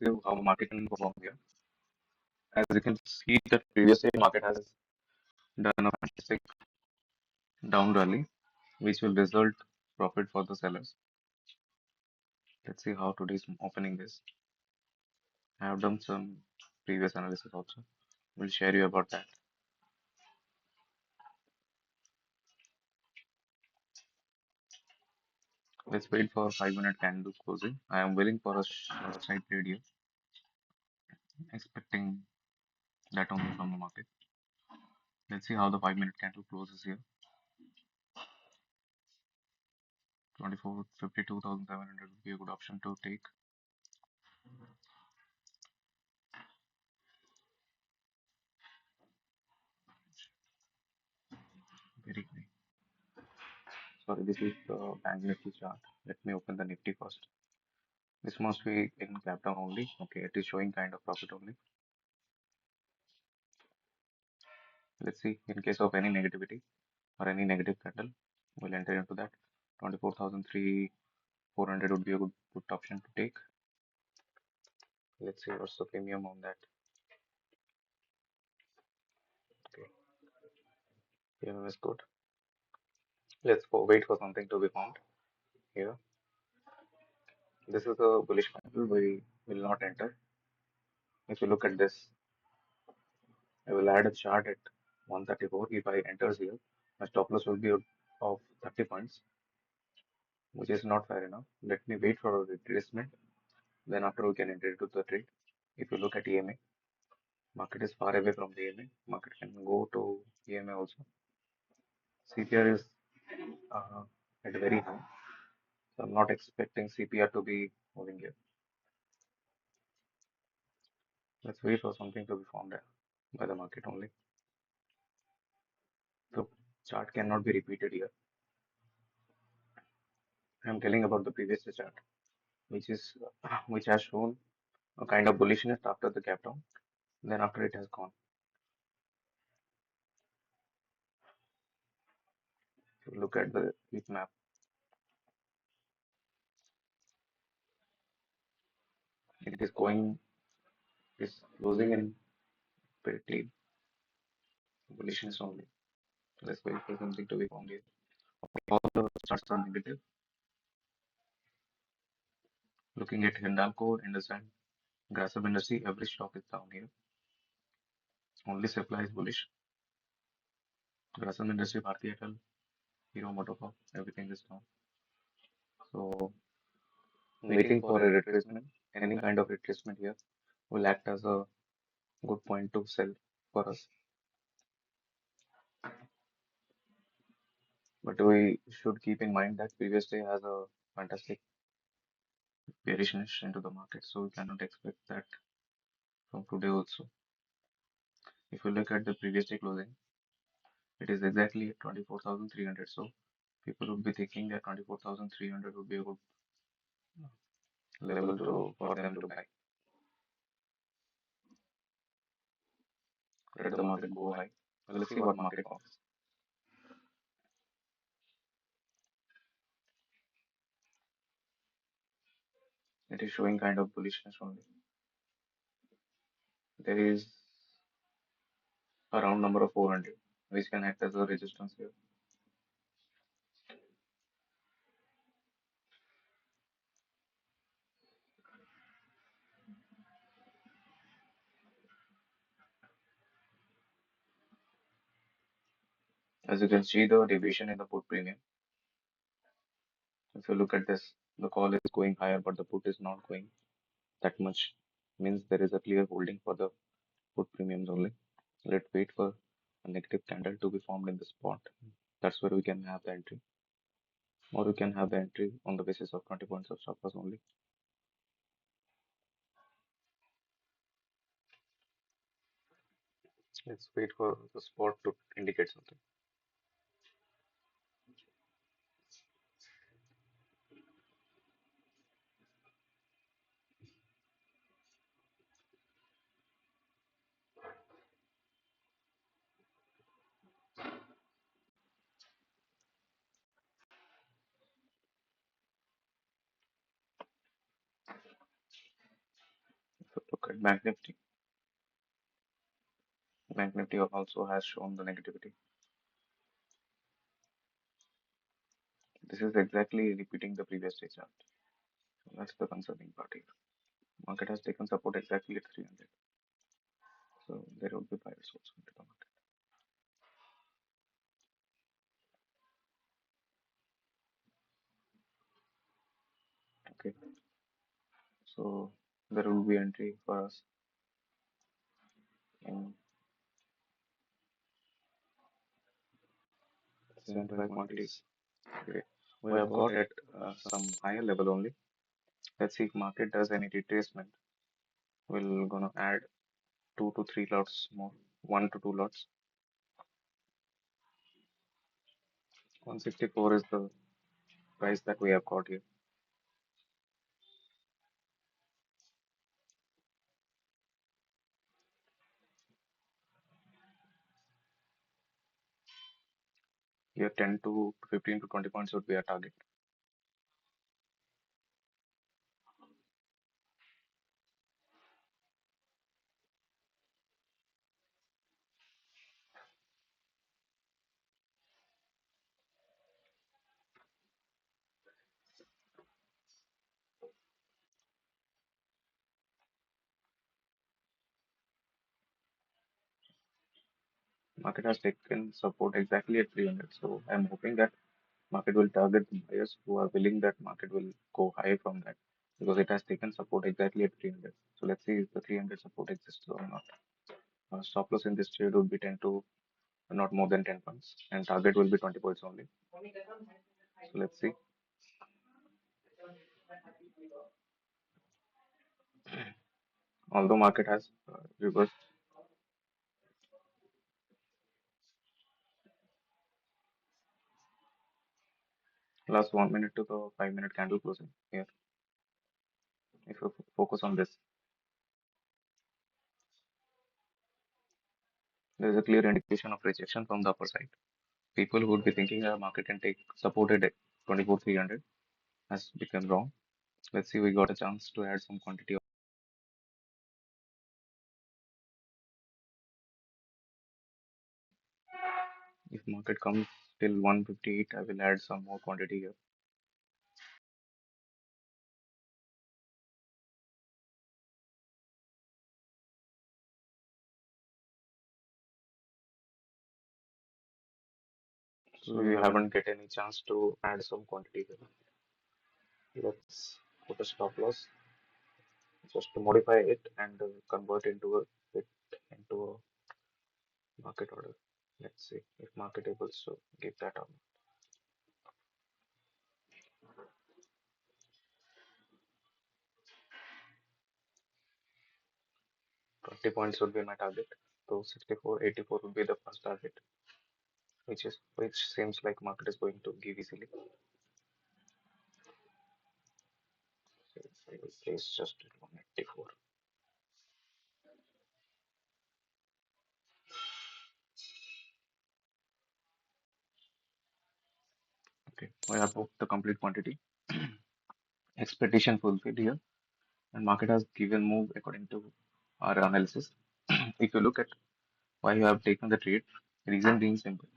you how market can perform here. As you can see, that previously market has done a fantastic down rally, which will result profit for the sellers. Let's see how today's opening is. I have done some previous analysis also. We'll share you about that. Let's wait for 5 minute candle closing. I am willing for a short side trade here, expecting that only from the market. Let's see how the 5 minute candle closes here. 52,700 would be a good option to take. Very great. Sorry, this is the bank Nifty chart. Let me open the Nifty first. This must be in gap down only. Okay, it is showing kind of profit only. Let's see in case of any negativity or any negative candle, we'll enter into that. 24,400 would be a good option to take. Let's see what's the premium on that. Okay, premium is good. Let's wait for something to be found here. This is a bullish candle. We will not enter. If you look at this, I will add a chart at 134. If I enters here, my stop loss will be of 30 points, which is not fair enough. Let me wait for a retracement. Then after we can enter into the trade. If you look at EMA, market is far away from the EMA. Market can go to EMA also. CPR is at very high. So I'm not expecting CPR to be moving here. Let's wait for something to be formed by the market only. So chart cannot be repeated here. I'm telling about the previous chart, which has shown a kind of bullishness after the gap down. Then after it has gone. If you look at the heat map, it is going, is losing in pretty bullishness only. Let's wait for something to be formed here. All the charts are negative. Looking at Hindalco, Industrial, Grassroots Industry, every stock is down here. Only supply is bullish. Grassroots Industry, Bharti Airtel, Hero Motocorp, everything is down. So waiting for a retracement, any kind of retracement here will act as a good point to sell for us. But we should keep in mind that previous day has a fantastic bearishness into the market, so we cannot expect that from today also. If you look at the previous day closing, it is exactly at 24,300. So people would be thinking that 24,300 would be a good level for them to buy. Let the market go high. Well, let's see what market offers. It is showing kind of bullishness only. There is a round number of 400, which can act as a resistance here. As you can see, the deviation in the put premium. If you look at this, the call is going higher, but the put is not going that much. Means there is a clear holding for the put premiums only. Let's wait for a negative candle to be formed in the spot. That's where we can have the entry. Or we can have the entry on the basis of 20 points of stop loss only. Let's wait for the spot to indicate something. look at Bank Nifty also has shown the negativity. This is exactly repeating the previous day chart. So that's the concerning part here. Market has taken support exactly at 300. So there would be buyers also into the market. Okay. So there will be entry for us in 75 quantities. Okay. We have got at some higher level only. Let's see if market does any retracement. We're gonna add 2 to 3 lots more, 1 to 2 lots. 164 is the price that we have got here. Here 10 to 15 to 20 points would be our target. Market has taken support exactly at 300. So I'm hoping that market will target the buyers who are willing that market will go high from that because it has taken support exactly at 300. So let's see if the 300 support exists or not. Stop loss in this trade would be 10 to not more than 10 points and target will be 20 points only. So let's see. Although market has reversed last 1 minute to the 5 minute candle closing here. If you focus on this, there is a clear indication of rejection from the upper side. People who would be thinking that market can take supported at 24,300 has become wrong. Let's see, we got a chance to add some quantity. If market comes till 158, I will add some more quantity here. So you haven't get any chance to add some quantity here. Let's put a stop loss just to modify it and convert it into a market order. Let's see if market able to give that up. 20 points would be my target. So 64, 84 would be the first target, which seems like market is going to give easily. So I will place just at 184. Okay, I have booked the complete quantity. Expectation fulfilled here, and market has given move according to our analysis. If you look at why you have taken the trade, reason being simple.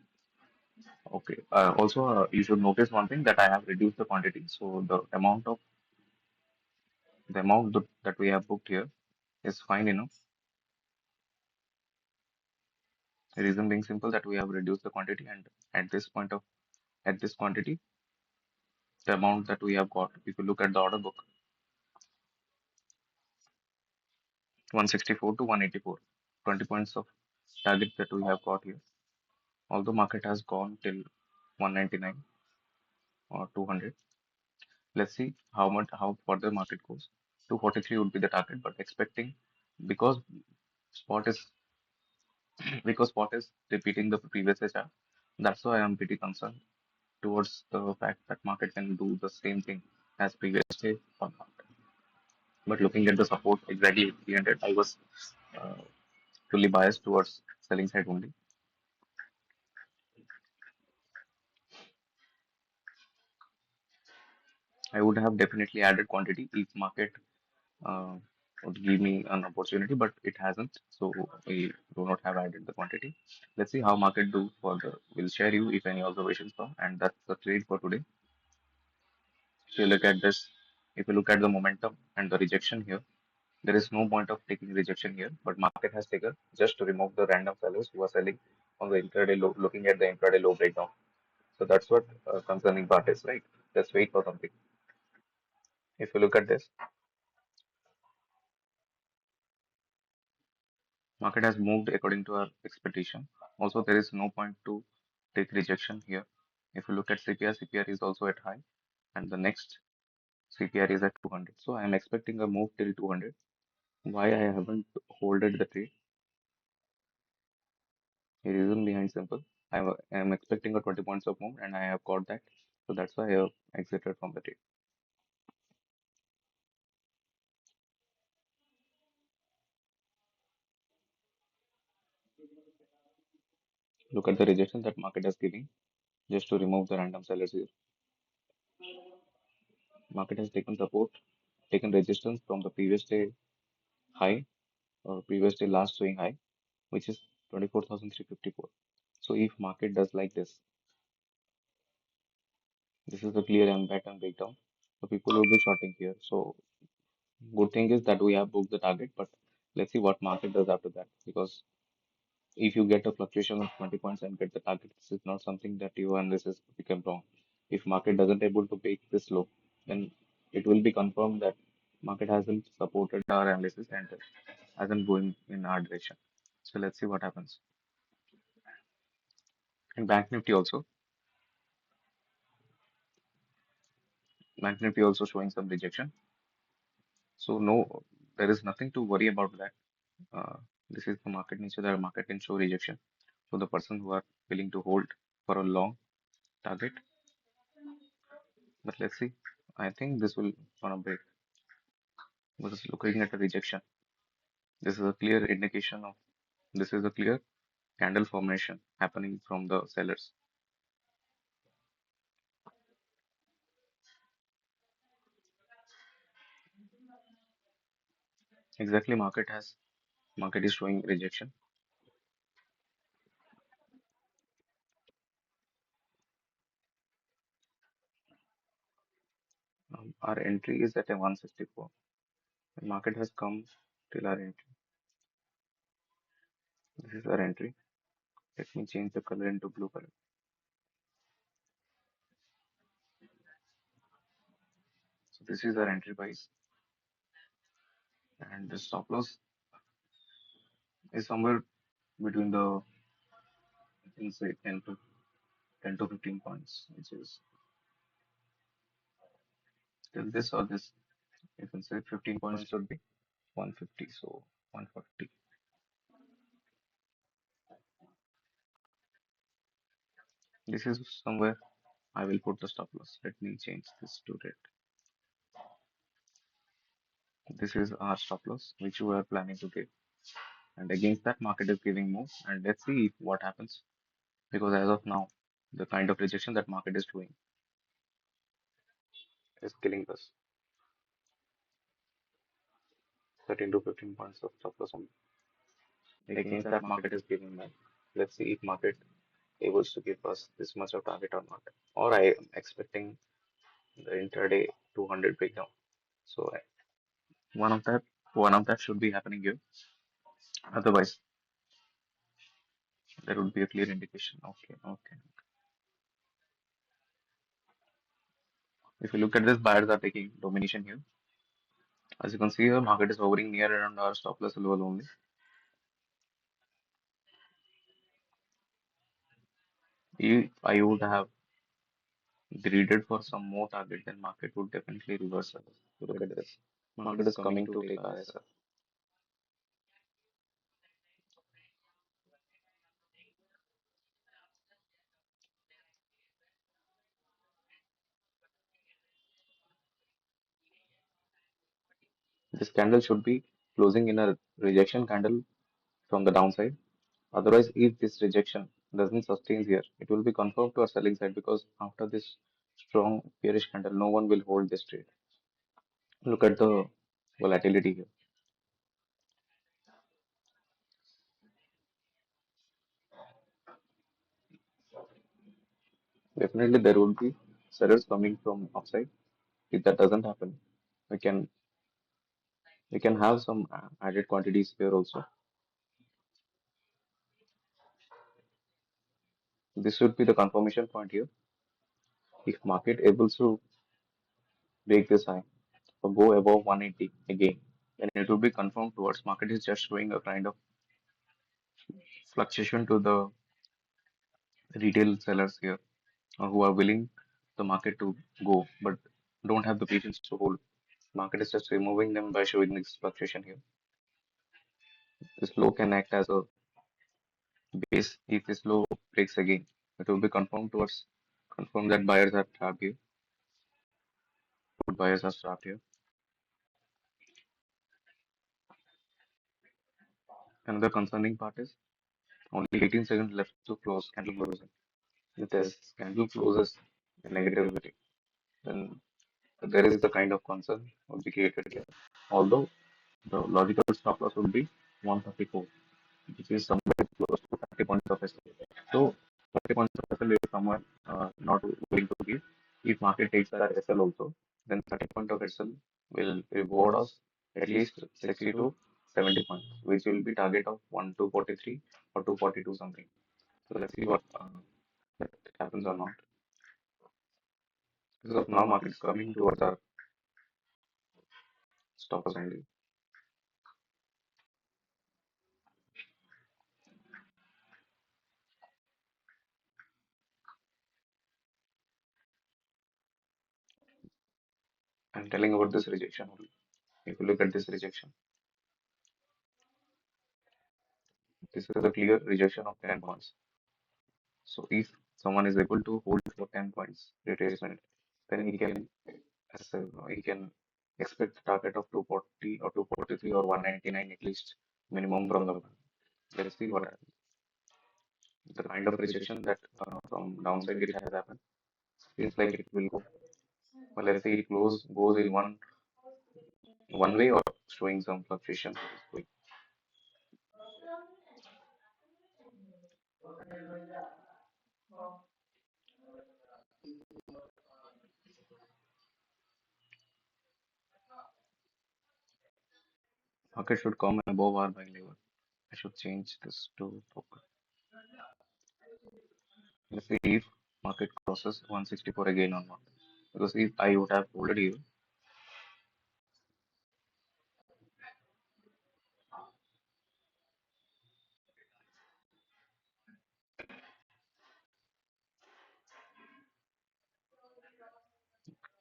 Okay. Also, you should notice one thing that I have reduced the quantity. So the amount that we have booked here is fine enough. The reason being simple that we have reduced the quantity, and at this point of at this quantity, the amount that we have got. If you look at the order book, 164 to 184, 20 points of target that we have got here. Although market has gone till 199 or 200, let's see how further market goes. 243 would be the target, but expecting because spot is because spot is repeating the previous HR. That's why I'm pretty concerned towards the fact that market can do the same thing as previous day or not. But looking at the support exactly at 300, I was uh, fully biased towards selling side only. I would have definitely added quantity if market uh, would give me an opportunity, but it hasn't. So we do not have added the quantity. Let's see how market do further. We'll share you if any observations come, and that's the trade for today. So you look at this. If you look at the momentum and the rejection here, there is no point of taking rejection here, but market has taken just to remove the random sellers who are selling on the intraday low, looking at the intraday low breakdown. So that's what concerning part is, right? Let's wait for something. If you look at this, market has moved according to our expectation. Also, there is no point to take rejection here. If you look at CPR, CPR is also at high, and the next CPR is at 200. So I am expecting a move till 200. Why I haven't holded the trade? The reason behind simple. I am expecting a 20 points of move, and I have got that. So that's why I have exited from the trade. Look at the rejection that market is giving just to remove the random sellers here. Market has taken support, taken resistance from the previous day high or previous day last swing high, which is 24,354. So if market does like this is a clear M pattern breakdown. So people will be shorting here. So good thing is that we have booked the target, but let's see what market does after that. Because if you get a fluctuation of 20 points and get the target, this is not something that you analysis become wrong. If market doesn't able to break this low, then it will be confirmed that market hasn't supported our analysis and hasn't going in our direction. So let's see what happens. And Bank Nifty also showing some rejection. So no, there is nothing to worry about that. Uh, this is the market nature that market can show rejection. So the person who are willing to hold for a long target, but let's see. I think this will gonna break because looking at the rejection, this is a clear indication of this is a clear candle formation happening from the sellers. Exactly, market is showing rejection. Our entry is at a 164. The market has come till our entry. This is our entry. Let me change the color into blue color. So this is our entry price, and the stop loss is somewhere between the I think say 10 to 15 points, which is till this or this. You can say 15 points should be 150, so 140. This is somewhere I will put the stop loss. Let me change this to red. This is our stop loss, which we are planning to give. And against that, market is giving more. And let's see what happens. Because as of now, the kind of rejection that market is doing is killing us. 13 to 15 points of stop loss only. Against that, market is giving more. Let's see if market able to give us this much of target or not. Or I am expecting the intraday 200 breakdown. So one of that one of that should be happening here. Otherwise, there would be a clear indication. Okay, okay. If you look at this, buyers are taking domination here. As you can see here, market is hovering near around our stop loss level only. If I would have greeded for some more target, then market would definitely reverse. Look at this. Market is coming to take RSR. This candle should be closing in a rejection candle from the downside. Otherwise, if this rejection doesn't sustain here, it will be confirmed to our selling side because after this strong bearish candle, no one will hold this trade. Look at the volatility here. Definitely there will be sellers coming from upside. If that doesn't happen, we can we can have some added quantities here also. This should be the confirmation point here. If market able to break this high or go above 180 again, then it will be confirmed towards market is just showing a kind of fluctuation to the retail sellers here who are willing the market to go but don't have the patience to hold. Market is just removing them by showing this fluctuation here. This low can act as a base. If this low breaks again, it will be confirmed towards confirm that buyers are trapped here. Good buyers are trapped here. Another concerning part is only 18 seconds left to close candle closing. If this candle closes in negativity, then there is the kind of concern would be created here. Although the logical stop loss would be 134, which is somewhere close to 30 points of SL. So 30 points of SL is somewhere not willing to give. If market takes that SL also, then 30 point of SL will reward us at least 60 to 70 points, which will be target of 1 to 43 or 242 something. So let's see what that happens or not. Because of now market is coming towards our stop loss only. I'm telling about this rejection only. If you look at this rejection, this is a clear rejection of 10 points. So if someone is able to hold for 10 points retracement, then he can expect the target of 240 or 243 or 199 at least minimum from the one. Let's see what happens. The kind of rejection that from downside it has happened seems like it will go. Well, let's say it goes in one way or showing some fluctuation. Market should come above our buy level. I should change this to focus. Let's see if market crosses 164 again or not. Because if I would have already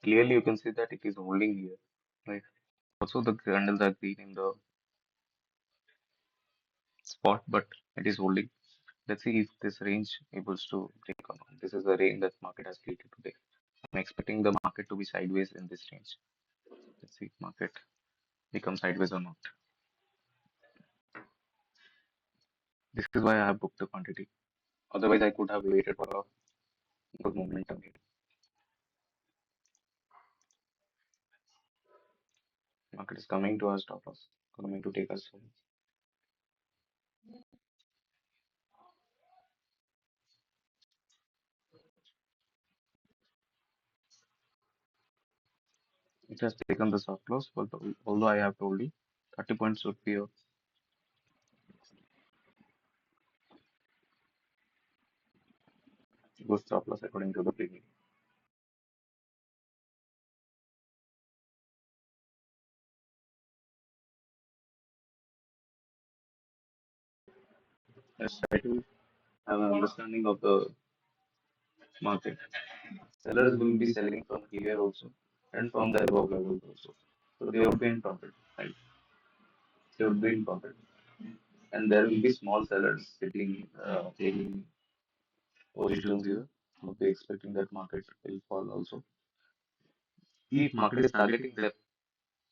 clearly you can see that it is holding here. Right. Also the candles are green in the spot, but it is holding. Let's see if this range able to break or not. This is the range that market has created today. I'm expecting the market to be sideways in this range. Let's see if market becomes sideways or not. This is why I have booked the quantity. Otherwise, I could have waited for a good momentum here. Market is coming to us, stop loss, coming to take us home. It has taken the stop loss, but although I have told you 30 points would be a good stop loss according to the premium. Let's try to have an understanding of the market. Sellers will be selling from here also and from the above levels also. So they would be in profit, right? They would be in profit. And there will be small sellers sitting, taking positions here. Would be expecting that market will fall also. If market is targeting that,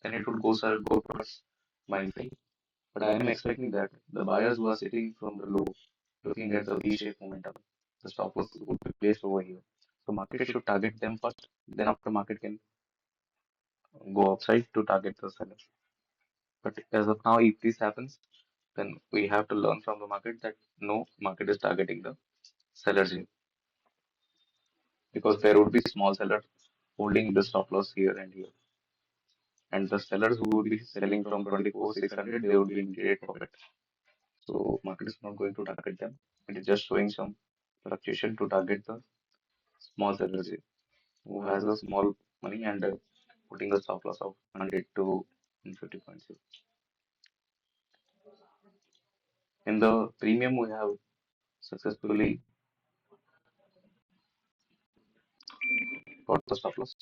then it would go towards buying side. But I am expecting that the buyers who are sitting from the low, looking at the V-shaped momentum, the stop loss would be placed over here. So market should target them first. Then after market can go outside to target the sellers. But as of now, if this happens, then we have to learn from the market that no, market is targeting the sellers here. because there would be small sellers holding the stop loss here and here, and the sellers who would be selling from 24,600, they would be in great profit. So market is not going to target them. It is just showing some fluctuation to target the small sellers here, who has a small money and putting a stop loss of 100 to 150 points here. In the premium, we have successfully got the stop loss.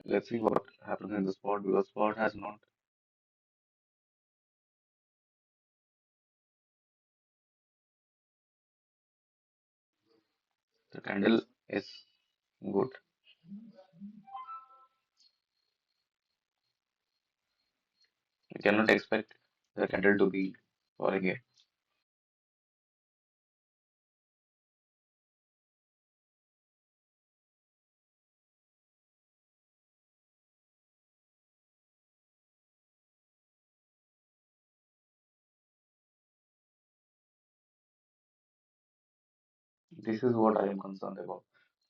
Let's see what happens in the spot, because spot has not. The candle is good. We cannot expect the candle to be falling here. This is what I am concerned about.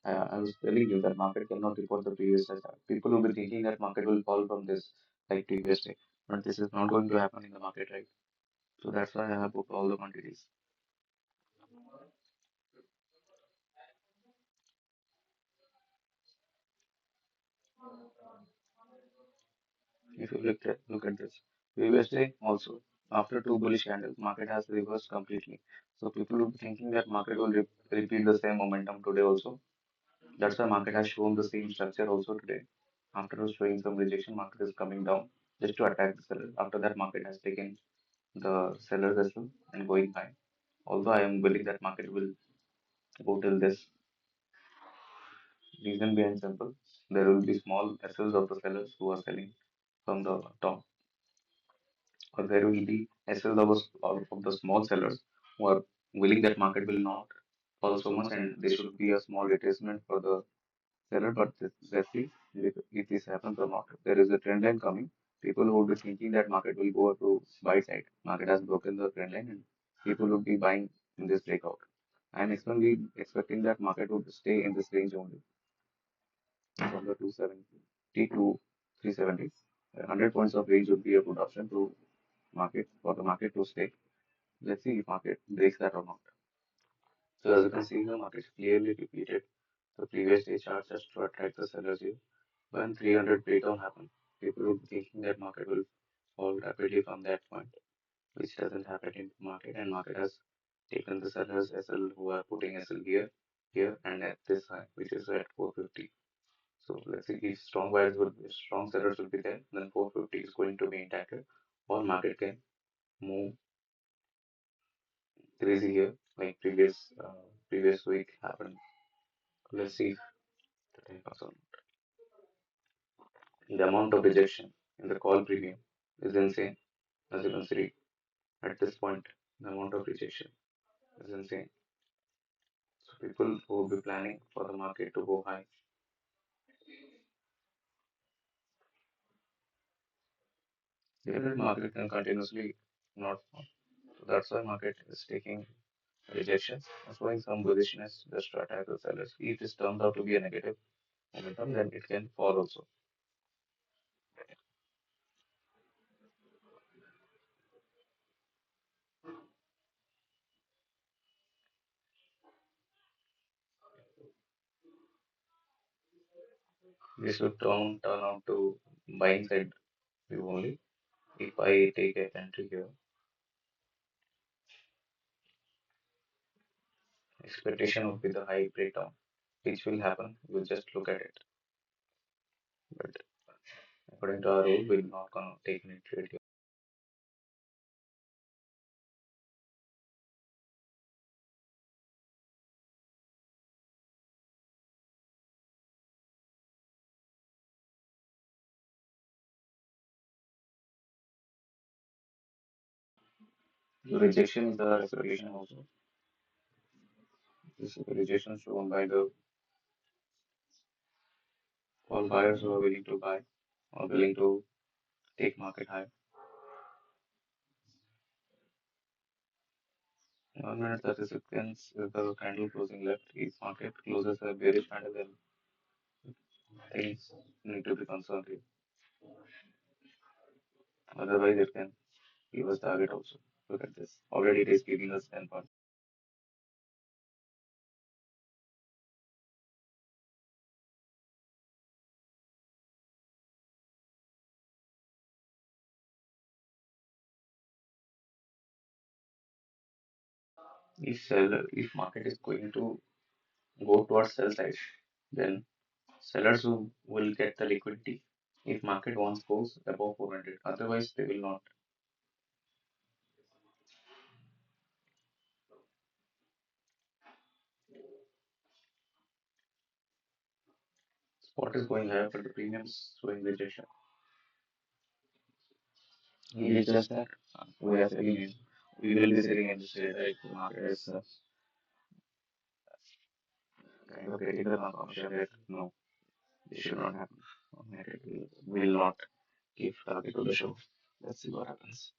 I was telling you that market cannot report the previous day. People will be thinking that market will fall from this like previous day, but this is not going to happen in the market, right? So that's why I have booked all the quantities. If you look at this previous day also, after two bullish candles, market has reversed completely. So people will be thinking that market will repeat the same momentum today also. That's why market has shown the same structure also today. After showing some rejection, market is coming down just to attack the seller. After that, market has taken the sellers as well and going high. Although I am believing that market will go till this, reason behind simple. There will be small SLs of the sellers who are selling from the top, or there will be SLs of the small sellers who are willing that market will not fall so much, and there should be a small retracement for the seller. But let's see if this happens or not. There is a trend line coming. People would be thinking that market will go to buy side. Market has broken the trend line, and people would be buying in this breakout. I am expecting that market would stay in this range only, from the 270 to 370. 100 points of range would be a good option to market for the market to stay. Let's see if market breaks that or not. So as you can see, the market clearly repeated the previous day chart just to attract the sellers here. When 300 breakdown happened, people would be thinking that market will fall rapidly from that point, which doesn't happen in market, and market has taken the sellers SL who are putting SL here, and at this high, which is at 450. So let's see if strong sellers will be there, then 450 is going to be intact, or market can move crazy here, like previous week happened. Let's see if the time comes on. The amount of rejection in the call premium is insane, as you can see at this point. The amount of rejection is insane. So people who will be planning for the market to go high, the market can continuously not fall. So that's why market is taking rejection, showing some bullishness just to attack the sellers. If this turns out to be a negative momentum, then it can fall also. This should turn out to buying side view only. If I take a entry here, expectation would be the high breakdown, which will happen. We'll just look at it. But according to our rule, we're not gonna take any trade here. The rejection is the expectation also. This is the rejection shown by the all buyers who are willing to buy or willing to take market high. 1 minute 30 seconds is the candle closing left. If market closes a bearish candle, then things need to be concerned here. Otherwise, it can give us target also. Look at this. Already it is giving us 10 points. If market is going to go towards sell side, then sellers will get the liquidity if market once goes above 400. Otherwise, they will not. Spot is going higher, but the premium is showing rejection. It is just that we are selling in. We will be selling in this trade, right? The market is kind of getting the confirmation that no, this should not happen. Market will not give target to the show. Let's see what happens.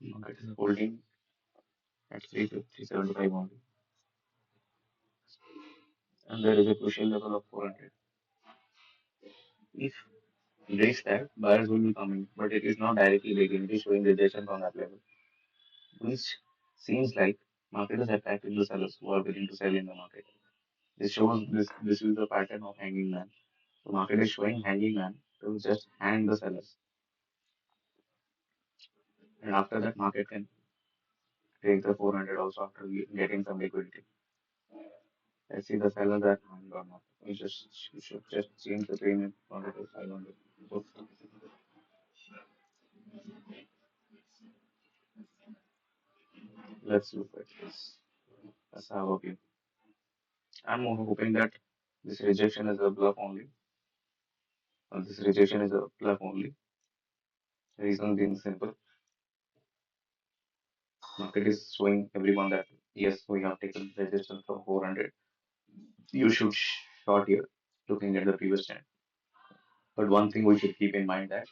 Market is holding at 350, only, and there is a crucial level of 400. If breaks that, buyers will be coming, but it is not directly breaking. It is showing rejection from that level, which seems like market is attracting the sellers who are willing to sell in the market. This shows this is the pattern of hanging man. The market is showing hanging man to just hang the sellers, and after that, market can take the 400 also after getting some liquidity. Let's see the sellers are hanged or not. We should just change the premium 100 to 500. Let's look at this. Let's have a view. I'm hoping that this rejection is a bluff only. This rejection is a bluff only. Reason being simple. Market is showing everyone that yes, we have taken resistance from 400. You should short here, looking at the previous trend. But one thing we should keep in mind that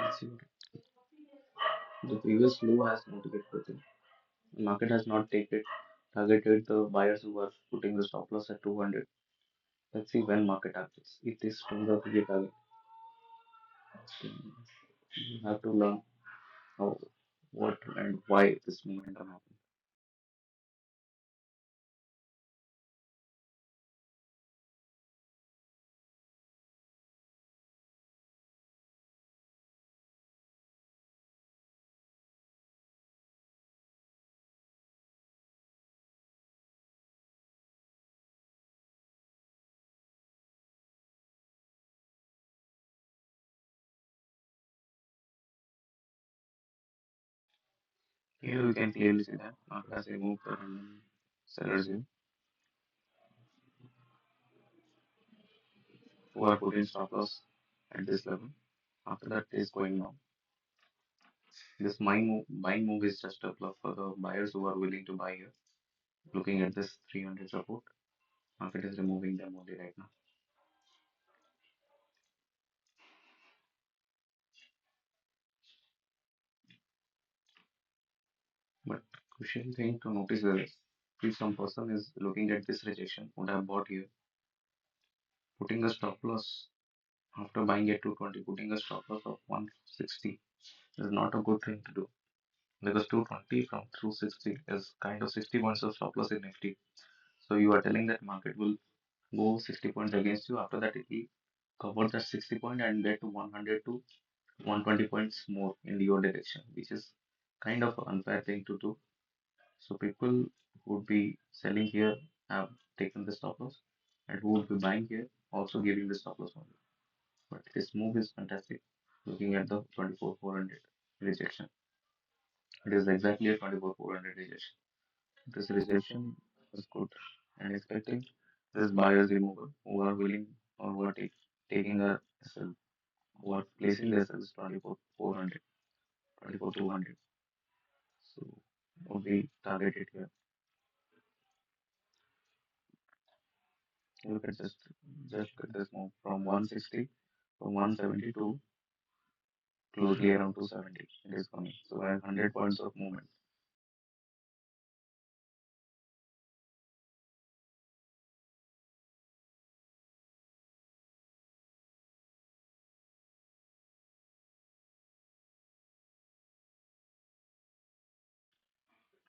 let's see the previous low has not get broken. The market has not taken targeted the buyers who are putting the stop loss at 200. Let's see when market targets. If this turns out to be a target, you have to learn how, what, and why this momentum happened. Here we can clearly see that market has removed the random sellers in who are putting stop loss at this level. After that, it is going down. This buying move is just a bluff for the buyers who are willing to buy here. Looking at this 300 support, market is removing them only right now. But crucial thing to notice is if some person is looking at this rejection, would have bought here, putting the stop loss After buying at 220, putting a stop loss of 160 is not a good thing to do because 220 from 260 is kind of 60 points of stop loss in Nifty. So you are telling that market will go 60 points against you. After that, it will cover that 60 point and get 100 to 120 points more in your direction, which is kind of an unfair thing to do. So people who would be selling here have taken the stop loss, and who would be buying here also giving the stop loss only. But this move is fantastic. Looking at the 24,400 rejection, it is exactly a 24,400 rejection. This rejection is good, and expecting this buyer's removal who are willing or who are taking a sell, who are placing their sells 24,400, 24,200. So would be targeted here. Look at just look at this move from 160 from 170 to closely around 270. It is coming. So I have 100 points of movement.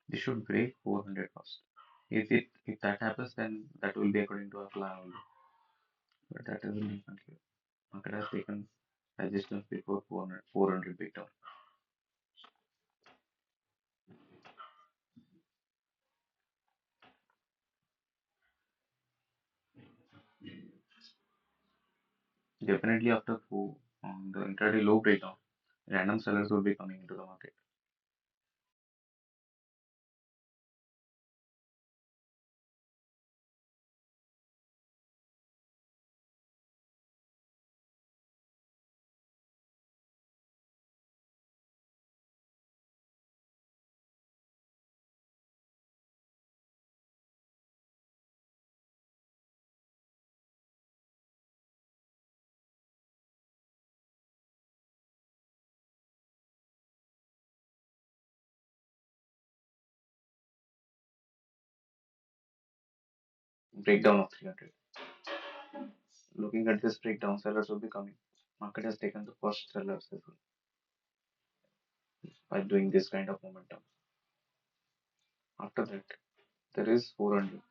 This should break 400 first. If that happens, then that will be according to our plan only. But that doesn't happen here. Market has taken resistance before 400 big down. Definitely after the intraday low breakdown, random sellers will be coming into the market. Breakdown of 300. Looking at this breakdown, sellers will be coming. Market has taken the first sellers as well by doing this kind of momentum. After that, there is 400.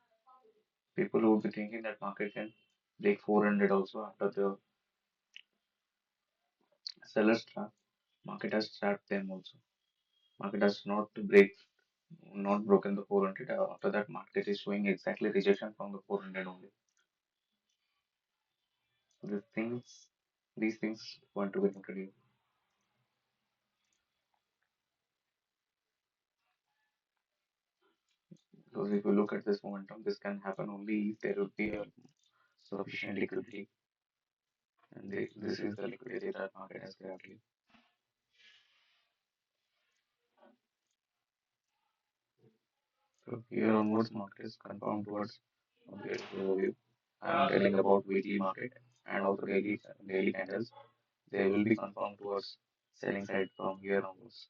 People will be thinking that market can break 400 also after the sellers trap. Market has trapped them also. Market has not broken the 400. After that, market is showing exactly rejection from the 400 only. So these things want to be noted. Because if you look at this momentum, this can happen only if there will be a sufficient liquidity, and this is the liquidity that market has grabbed. So here onwards, market is confirmed towards a bearish overview. I am telling about weekly market and also daily candles. They will be confirmed towards selling side from here onwards.